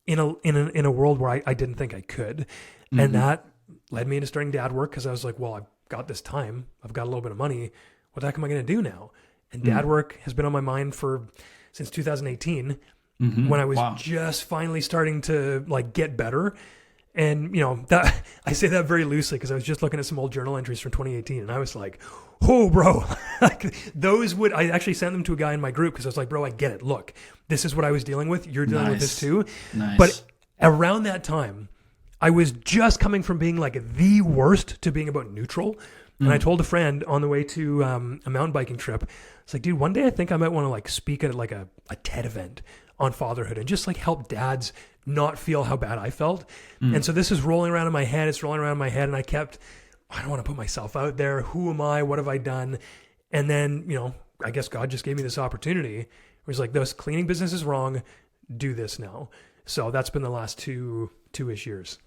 in a world where I didn't think I could. And that led me into starting dad work, because I was like, well, I've got this time. I've got a little bit of money. What the heck am I going to do now? And dad work has been on my mind since 2018. When I was just finally starting to like get better. And that I say that very loosely, because I was just looking at some old journal entries from 2018 and I was like, oh bro, like I actually sent them to a guy in my group, because I was like, bro, I get it. Look, this is what I was dealing with. You're dealing with this too. Nice. But around that time, I was just coming from being like the worst to being about neutral. And I told a friend on the way to a mountain biking trip, it's like, dude, one day I think I might want to like speak at like a TED event on fatherhood and just like help dads not feel how bad I felt. And so this is rolling around in my head. It's rolling around in my head. And I don't want to put myself out there. Who am I? What have I done? And then, I guess God just gave me this opportunity. It was like, this cleaning business is wrong. Do this now. So that's been the last two-ish years.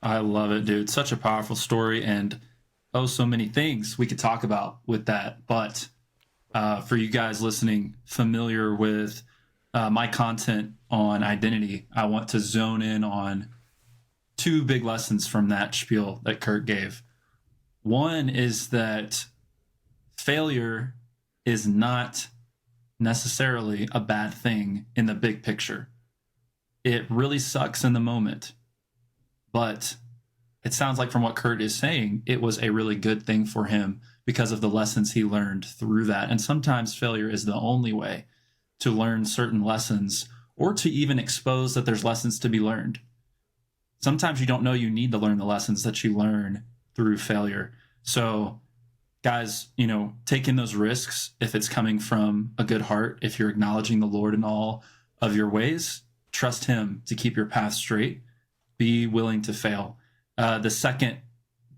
I love it, dude. Such a powerful story, and so many things we could talk about with that. But for you guys listening, familiar with my content on identity, I want to zone in on 2 big lessons from that spiel that Curt gave. One is that failure is not necessarily a bad thing in the big picture. It really sucks in the moment, but it sounds like from what Curt is saying, it was a really good thing for him because of the lessons he learned through that. And sometimes failure is the only way to learn certain lessons, or to even expose that there's lessons to be learned. Sometimes you don't know you need to learn the lessons that you learn through failure. So guys, taking those risks, if it's coming from a good heart, if you're acknowledging the Lord in all of your ways, trust him to keep your path straight. Be willing to fail. The second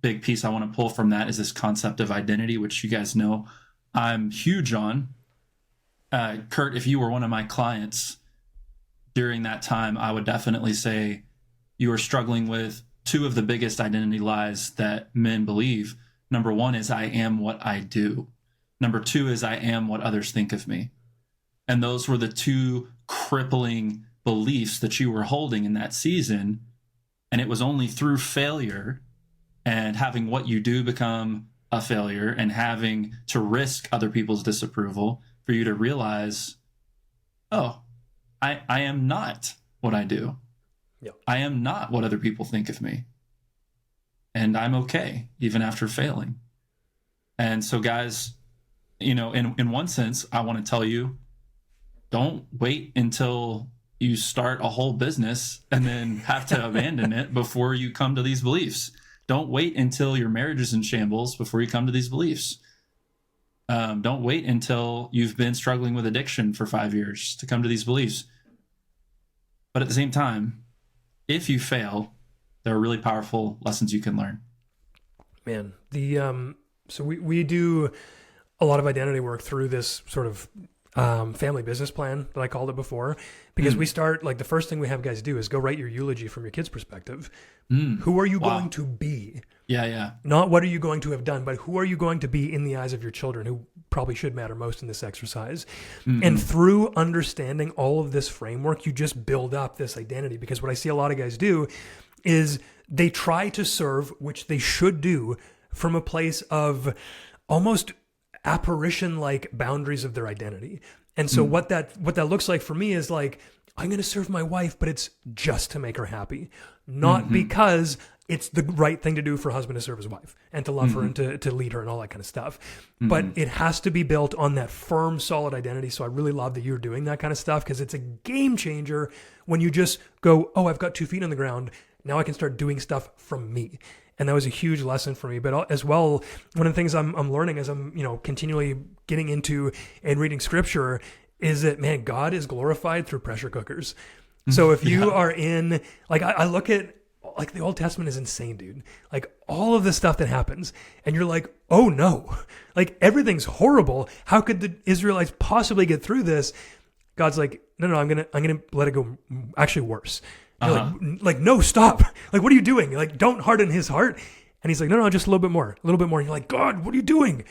big piece I want to pull from that is this concept of identity, which you guys know I'm huge on. Curt, if you were one of my clients during that time, I would definitely say you are struggling with two of the biggest identity lies that men believe. Number one is I am what I do. Number two is I am what others think of me. And those were the two crippling beliefs that you were holding in that season. And it was only through failure and having what you do become a failure and having to risk other people's disapproval for you to realize, oh, I am not what I do. Yep. I am not what other people think of me. And I'm okay, even after failing. And so, guys, you know, in one sense, I want to tell you, don't wait until you start a whole business and then have to abandon it before you come to these beliefs. Don't wait until your marriage is in shambles before you come to these beliefs. Don't wait until you've been struggling with addiction for 5 years to come to these beliefs. But at the same time, if you fail, there are really powerful lessons you can learn. Man, so we do a lot of identity work through this sort of family business plan that I called it before, because we start, like, the first thing we have guys do is go write your eulogy from your kid's perspective. Who are you going to be? Yeah. Not what are you going to have done, but who are you going to be in the eyes of your children, who probably should matter most in this exercise. And through understanding all of this framework, you just build up this identity, because what I see a lot of guys do is they try to serve, which they should do, from a place of almost apparition-like boundaries of their identity. And so what that looks like for me is like, I'm going to serve my wife, but it's just to make her happy, not because it's the right thing to do for a husband to serve his wife and to love her and to lead her and all that kind of stuff. But it has to be built on that firm, solid identity. So I really love that you're doing that kind of stuff, because it's a game changer when you just go, oh, I've got 2 feet on the ground. Now I can start doing stuff from me. And that was a huge lesson for me. But as well, one of the things I'm learning as I'm, continually getting into and reading scripture is that, man, God is glorified through pressure cookers. So if you are in, like, I look at, like, the Old Testament is insane, dude. Like, all of the stuff that happens, and you're like, oh no, like, everything's horrible. How could the Israelites possibly get through this? God's like, no, I'm gonna let it go actually worse. You're like, no, stop. Like, what are you doing? Like, don't harden his heart. And he's like, no, just a little bit more. And you're like, God, what are you doing?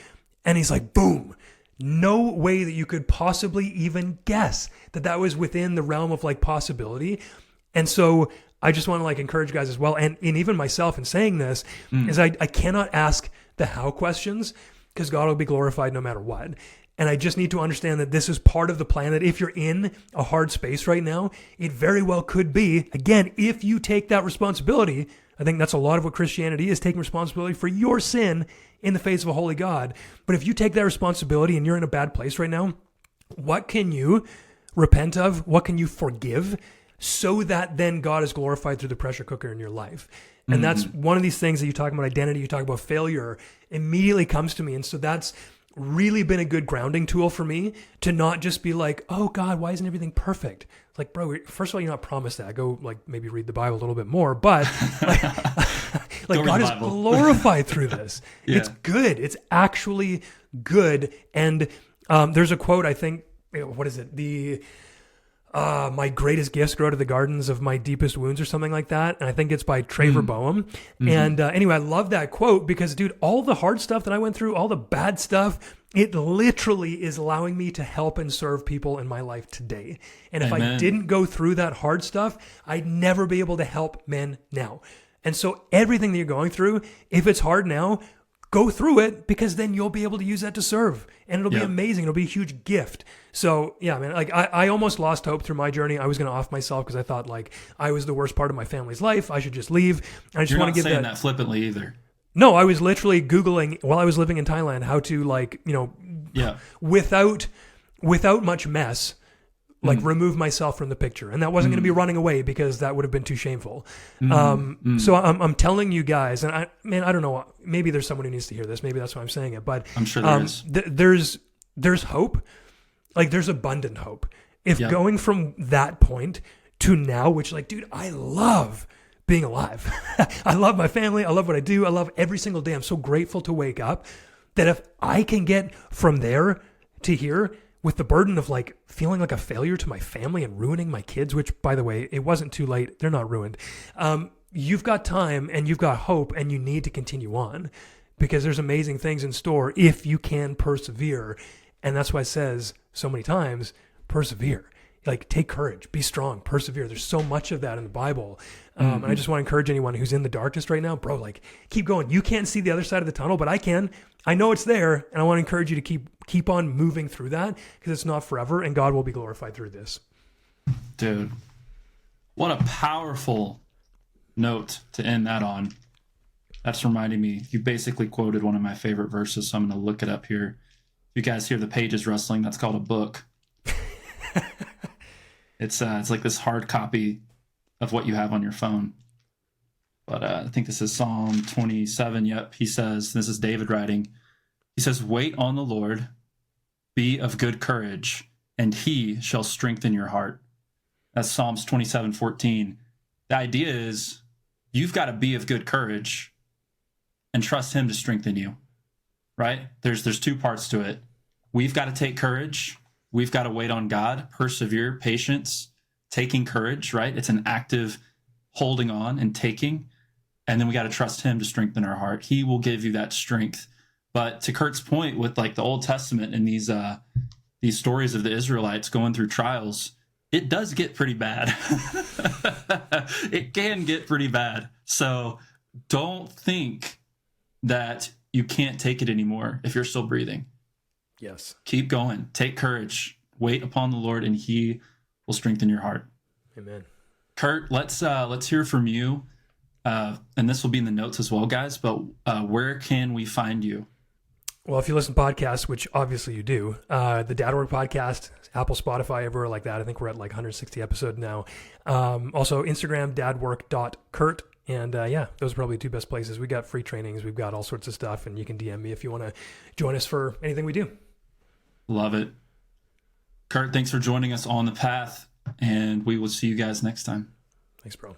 And he's like, boom. No way that you could possibly even guess that was within the realm of, like, possibility. And so I just want to, like, encourage guys as well. And even myself in saying this is I cannot ask the how questions, because God will be glorified no matter what. And I just need to understand that this is part of the plan, that if you're in a hard space right now, it very well could be, again, if you take that responsibility. I think that's a lot of what Christianity is, taking responsibility for your sin in the face of a holy God. But if you take that responsibility and you're in a bad place right now, what can you repent of? What can you forgive, so that then God is glorified through the pressure cooker in your life? And that's one of these things that you talk about identity, you talk about failure, immediately comes to me. And so that's really been a good grounding tool for me, to not just be like, oh God, why isn't everything perfect? It's like, bro, first of all, you're not promised that. Go, like, maybe read the Bible a little bit more, but like God is glorified through this. It's good. It's actually good. And there's a quote, I think, what is it? My greatest gifts grow to the gardens of my deepest wounds, or something like that. And I think it's by Traver Boehm. And anyway, I love that quote, because, dude, all the hard stuff that I went through, all the bad stuff, it literally is allowing me to help and serve people in my life today. And if I didn't go through that hard stuff, I'd never be able to help men now. And so everything that you're going through, if it's hard now, go through it, because then you'll be able to use that to serve, and it'll be amazing. It'll be a huge gift. So yeah, man, like I almost lost hope through my journey. I was going to off myself, because I thought, like, I was the worst part of my family's life. I should just leave. And I just want to give saying that flippantly either. No, I was literally Googling while I was living in Thailand how to, like, without much mess, like, remove myself from the picture. And that wasn't going to be running away, because that would have been too shameful. So I'm telling you guys, and I don't know, maybe there's someone who needs to hear this. Maybe that's why I'm saying it, but I'm sure there is. There's hope. Like, there's abundant hope. If going from that point to now, which, like, dude, I love being alive. I love my family. I love what I do. I love every single day. I'm so grateful to wake up, that if I can get from there to here with the burden of like feeling like a failure to my family and ruining my kids, which by the way, it wasn't too late. They're not ruined. You've got time and you've got hope and you need to continue on because there's amazing things in store if you can persevere. And that's why it says so many times, persevere. Like, take courage, be strong, persevere. There's so much of that in the Bible. And I just want to encourage anyone who's in the darkest right now, bro, like, keep going. You can't see the other side of the tunnel, but I can. I know it's there. And I want to encourage you to keep on moving through that because it's not forever and God will be glorified through this. Dude, what a powerful note to end that on. That's reminding me, you basically quoted one of my favorite verses, so I'm going to look it up here. If you guys hear the pages rustling, that's called a book. It's like this hard copy of what you have on your phone. But I think this is Psalm 27. Yep, he says, this is David writing. He says, wait on the Lord, be of good courage, and he shall strengthen your heart. That's Psalms 27:14. The idea is you've got to be of good courage and trust him to strengthen you, right? There's two parts to it. We've got to take courage. We've got to wait on God, persevere, patience, taking courage, right? It's an active holding on and taking. And then we got to trust him to strengthen our heart. He will give you that strength. But to Curt's point with like the Old Testament and these stories of the Israelites going through trials, it does get pretty bad. It can get pretty bad. So don't think that you can't take it anymore if you're still breathing. Yes. Keep going. Take courage. Wait upon the Lord, and he will strengthen your heart. Amen. Curt, let's hear from you. And this will be in the notes as well, guys. But where can we find you? Well, if you listen to podcasts, which obviously you do, the Dad Work podcast, Apple, Spotify, everywhere like that. I think we're at like 160 episodes now. Also, Instagram, dadwork.curt. And those are probably the two best places. We got free trainings. We've got all sorts of stuff. And you can DM me if you want to join us for anything we do. Love it. Curt, thanks for joining us on the path. And we will see you guys next time. Thanks, bro.